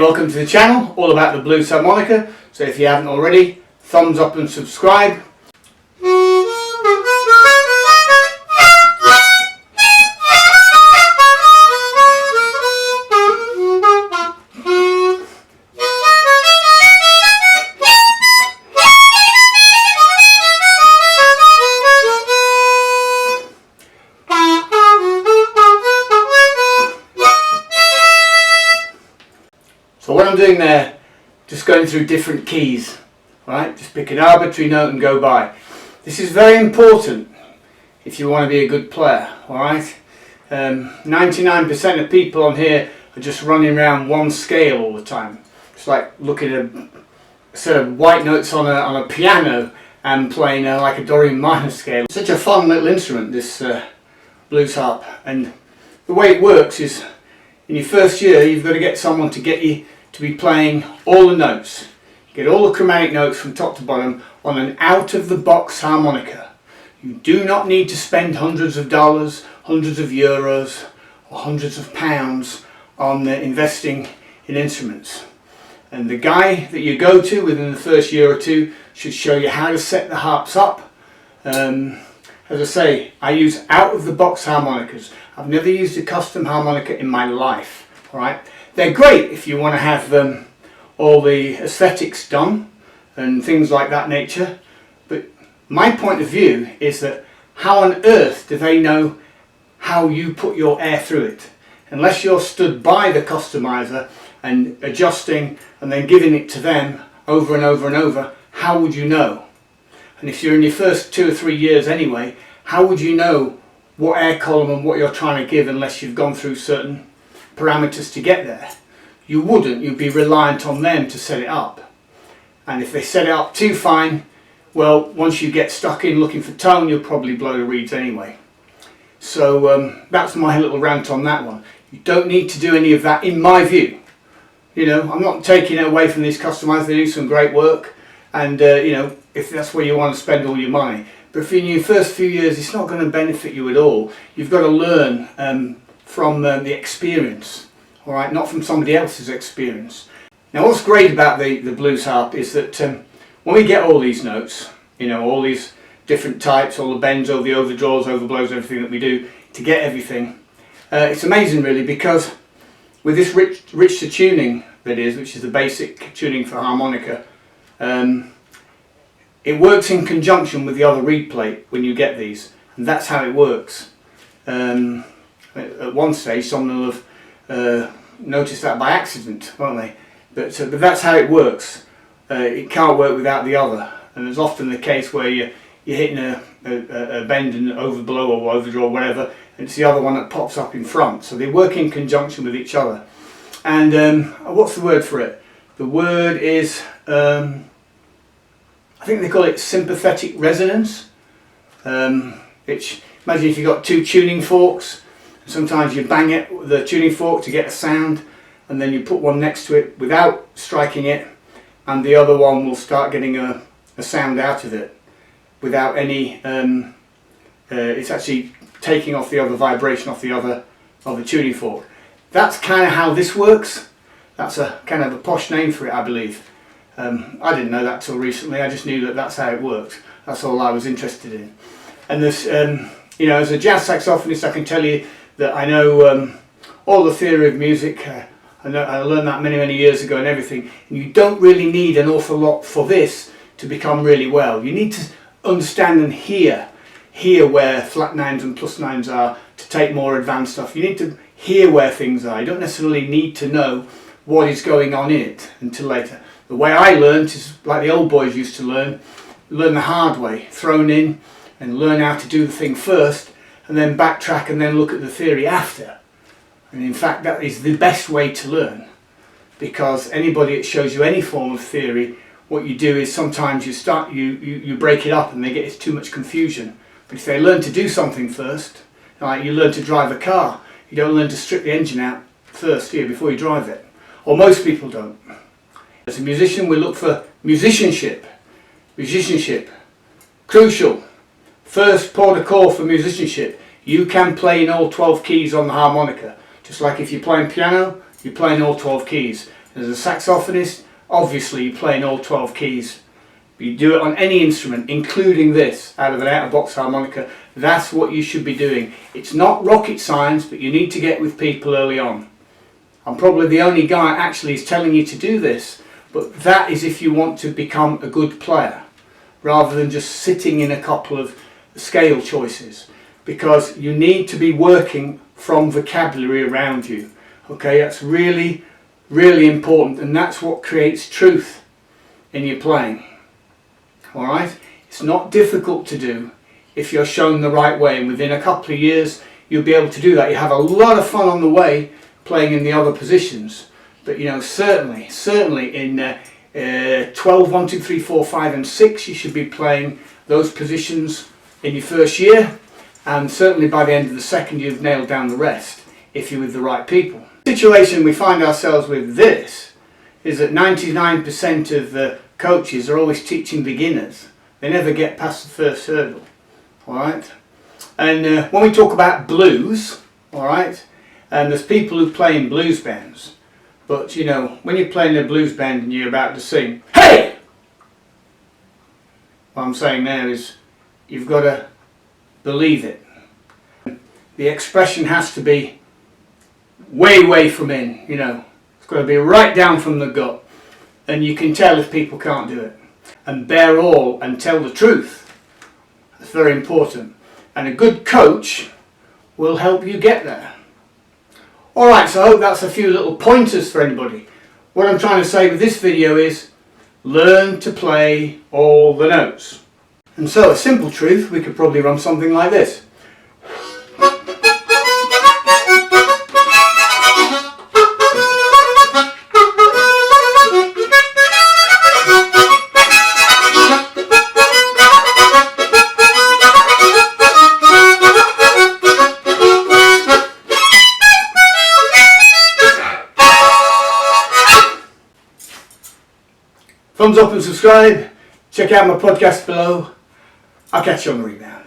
welcome to the channel, all about the blues harmonica. So if you haven't already, thumbs up and subscribe. So what I'm doing there, just going through different keys, right? Just pick an arbitrary note and go by. This is very important if you want to be a good player, alright? 99% of people on here are just running around one scale all the time. It's like looking at a set of white notes on a piano and playing like a Dorian minor scale. Such a fun little instrument, this blues harp. And the way it works is, in your first year, you've got to get someone to get you to be playing all the notes. Get all the chromatic notes from top to bottom on an out-of-the-box harmonica. You do not need to spend hundreds of dollars, hundreds of euros, or hundreds of pounds on investing in instruments. And the guy that you go to within the first year or two should show you how to set the harps up. As I say, I use out-of-the-box harmonicas. I've never used a custom harmonica in my life. All right, they're great if you want to have all the aesthetics done and things like that nature. But my point of view is that how on earth do they know how you put your air through it? Unless you're stood by the customizer and adjusting and then giving it to them over and over and over, how would you know? And if you're in your first 2 or 3 years anyway, how would you know what air column and what you're trying to give unless you've gone through certain parameters to get there? You wouldn't. You'd be reliant on them to set it up. And if they set it up too fine, well, once you get stuck in looking for tone, you'll probably blow the reeds anyway. So that's my little rant on that one. You don't need to do any of that in my view. You know, I'm not taking it away from these customizers. They do some great work, and you know, if that's where you want to spend all your money. But if in your first few years, it's not going to benefit you at all. You've got to learn from the experience, all right, not from somebody else's experience. Now, what's great about the blues harp is that when we get all these notes, you know, all these different types, all the bends, all the overdraws, overblows, everything that we do to get everything, it's amazing really, because with this richer tuning that is, which is the basic tuning for harmonica, it works in conjunction with the other reed plate when you get these, and that's how it works. At one stage someone will have noticed that by accident, won't they? But that's how it works. It can't work without the other, and there's often the case where you're hitting a bend and overblow or overdraw or whatever, and it's the other one that pops up in front. So they work in conjunction with each other. And what's the word for it? The word is, I think they call it sympathetic resonance. Which, imagine if you've got two tuning forks, sometimes you bang it with the tuning fork to get a sound, and then you put one next to it without striking it, and the other one will start getting a sound out of it without any, it's actually taking off the other vibration off the other tuning fork. That's kind of how this works. That's a kind of a posh name for it, I believe. I didn't know that till recently. I just knew that that's how it worked. That's all I was interested in. And this, you know, as a jazz saxophonist, I can tell you that I know all the theory of music. I learned that many years ago and everything. And you don't really need an awful lot for this to become really well. You need to understand and hear where flat nines and plus nines are to take more advanced stuff. You need to hear where things are. You don't necessarily need to know what is going on in it until later. The way I learned is like the old boys used to learn the hard way, thrown in and learn how to do the thing first, and then backtrack and then look at the theory after. And in fact, that is the best way to learn, because anybody that shows you any form of theory, what you do is sometimes you break it up and they get too much confusion. But if they learn to do something first, like you learn to drive a car, you don't learn to strip the engine out first here before you drive it. Or most people don't. As a musician, we look for musicianship. Musicianship, crucial. First port of call for musicianship. You can play in all 12 keys on the harmonica. Just like if you're playing piano, you're playing all 12 keys. As a saxophonist, obviously you're playing all 12 keys. But you do it on any instrument, including this, out of an out-of-box harmonica. That's what you should be doing. It's not rocket science, but you need to get with people early on. I'm probably the only guy actually is telling you to do this, but that is if you want to become a good player, rather than just sitting in a couple of scale choices, because you need to be working from vocabulary around you. Okay, that's really, really important, and that's what creates truth in your playing. Alright, it's not difficult to do if you're shown the right way, and within a couple of years you'll be able to do that. You have a lot of fun on the way playing in the other positions, but you know, certainly in 12, 1, 2, 3, 4, 5 and 6 you should be playing those positions in your first year, and certainly by the end of the second you've nailed down the rest if you're with the right people. The situation we find ourselves with this is that 99% of the coaches are always teaching beginners. They never get past the first hurdle. Alright? And when we talk about blues, alright, and there's people who play in blues bands, but you know, when you're playing a blues band and you're about to sing, hey! What I'm saying there is, you've got to believe it. The expression has to be way from in, you know. It's got to be right down from the gut. And you can tell if people can't do it. And bear all and tell the truth. That's very important. And a good coach will help you get there. Alright, so I hope that's a few little pointers for anybody. What I'm trying to say with this video is, learn to play all the notes. And so, a simple truth, we could probably run something like this. Thumbs up and subscribe. Check out my podcast below. I'll catch you on the rebound.